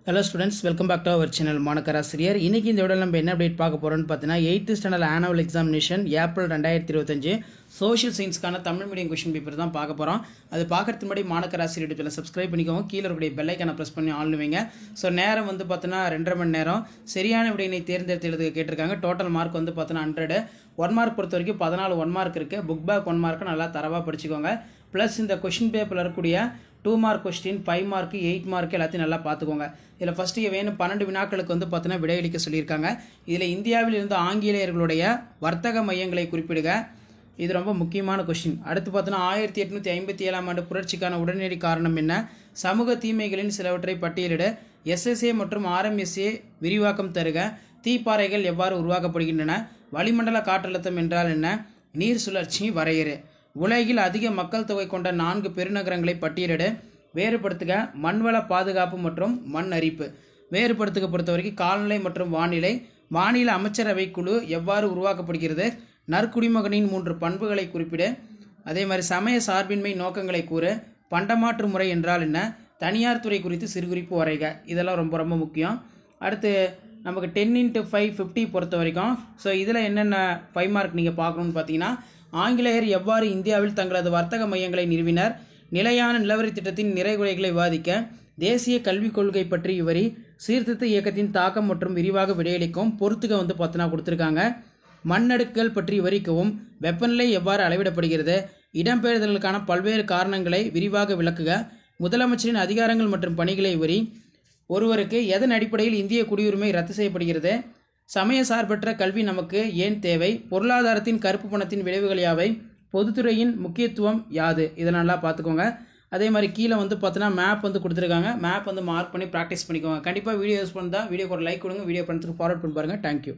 Hello students, welcome back to our channel மாணக்கராசிரியர். இன்னைக்கு இந்த வீடியோல நம்ம என்ன அப்டேட் பார்க்க போறோம்னு பார்த்தீனா 8th standard annual examination April 2025 social சயின்ஸ்க்கான தமிழ் மீடியம் क्वेश्चन பேப்பர் தான் பார்க்க போறோம். அது பார்க்கிறதுக்கு முன்னாடி மாணக்கராசிரியர் யூடியூப்ல சப்ஸ்கிரைப் பண்ணிக்கோங்க. கீழ இருக்கிற பெல் ஐகானை பிரஸ் பண்ணி ஆல் வைங்க. சோ நேரம் வந்து பார்த்தீனா 2.5 மணி நேரம் சரியான விடையினை தேர்ந்தெடுத்து எழுத கேட்டிருக்காங்க. டோட்டல் மார்க் வந்து பார்த்தீனா 100. 1 மார்க் பொறுத்த வரைக்கும் 14 1 மார்க் இருக்கு. புக் பேக் 1 மார்க் நல்லா தரவா படிச்சுக்கோங்க. பிளஸ் இந்த क्वेश्चन பேப்பர்ல இருக்கக்கூடிய 2 மார்க் क्वेश्चन 5 மார்க் 8 மார்க் எல்லாத்தையும் நல்லா பார்த்துக்கோங்க. இதில் ஃபர்ஸ்ட் வேணும் 12 வினாக்களுக்கு வந்து பார்த்தீங்கன்னா விடையளிக்க சொல்லியிருக்காங்க. இதில் இந்தியாவில் இருந்த ஆங்கிலேயர்களுடைய வர்த்தக மையங்களை குறிப்பிடுக. இது ரொம்ப முக்கியமான கொஸ்டின். அடுத்து பார்த்தீங்கன்னா 1857ஆம் ஆண்டு புரட்சிக்கான உடனடி காரணம் என்ன? சமூக தீமைகளின் சிலவற்றை பட்டியலிட. எஸ்எஸ்ஏ மற்றும் ஆர்எம்எஸ்ஏ விரிவாக்கம் தருக. தீப்பாறைகள் எவ்வாறு உருவாக்கப்படுகின்றன? வளிமண்டல காற்றழுத்தம் என்றால் என்ன? நீர் சுழற்சி வரையறு. உலகில் அதிக மக்கள் தொகை கொண்ட 4 பெருநகரங்களை பட்டியலிட. வேறுபடுத்துக. மண்வள பாதுகாப்பு மற்றும் மண் அரிப்பு. வேறுபடுத்துக பொறுத்த வரைக்கும் காலநிலை மற்றும் வானிலை. மாநில அமைச்சரவை குழு எவ்வாறு உருவாக்கப்படுகிறது? நற்குடிமகனின் 3 பண்புகளை குறிப்பிட. அதே மாதிரி சமய சார்பின்மை நோக்கங்களை கூறு. பண்டமாற்று முறை என்றால் என்ன? தனியார் துறை குறித்து சிறுகுறிப்பு வரைக. இதெல்லாம் ரொம்ப ரொம்ப முக்கியம். அடுத்து நமக்கு 10x5 50 பொறுத்த வரைக்கும் ஸோ இதில் என்னென்ன 5 மார்க் நீங்கள் பார்க்கணும்னு பார்த்தீங்கன்னா, ஆங்கிலேயர் எவ்வாறு இந்தியாவில் தங்களது வர்த்தக மையங்களை நிறுவினர்? நிலையான நிலவரி திட்டத்தின் நிறைகுறைகளை விவாதிக்க. தேசிய கல்விக் கொள்கை பற்றி விவரி. சீர்திருத்த இயக்கத்தின் தாக்கம் மற்றும் விரிவாக விடையளிக்கும். பொறுத்துக வந்து பார்த்தனா கொடுத்துருக்காங்க. மண்ணடுக்குகள் பற்றி விவரிக்கவும். வெப்பநிலை எவ்வாறு அளவிடப்படுகிறது? இடம்பெயர்தலுக்கான பல்வேறு காரணங்களை விரிவாக விளக்குக. முதலமைச்சரின் அதிகாரங்கள் மற்றும் பணிகளை விவரி. ஒருவருக்கு எதன் அடிப்படையில் இந்திய குடியுரிமை ரத்து செய்யப்படுகிறது? சமய சார்பற்ற கல்வி நமக்கு ஏன் தேவை? பொருளாதாரத்தின் கருப்பு பணத்தின் விளைவுகள் யாவை? பொதுத்துறையின் முக்கியத்துவம் யாது? இதை நல்லா பார்த்துக்கோங்க. அதே மாதிரி கீழே வந்து பார்த்தீங்கன்னா மேப் வந்து கொடுத்துருக்காங்க. மேப் வந்து மார்க் பண்ணி ப்ராக்டிஸ் பண்ணிக்கோங்க. கண்டிப்பாக வீடியோ யூஸ் பண்ணால் வீடியோக்கு ஒரு லைக் கொடுங்க. வீடியோ பண்ணுறதுக்கு ஃபார்வர்ட் பண்ணி பாருங்கள். தேங்க்யூ.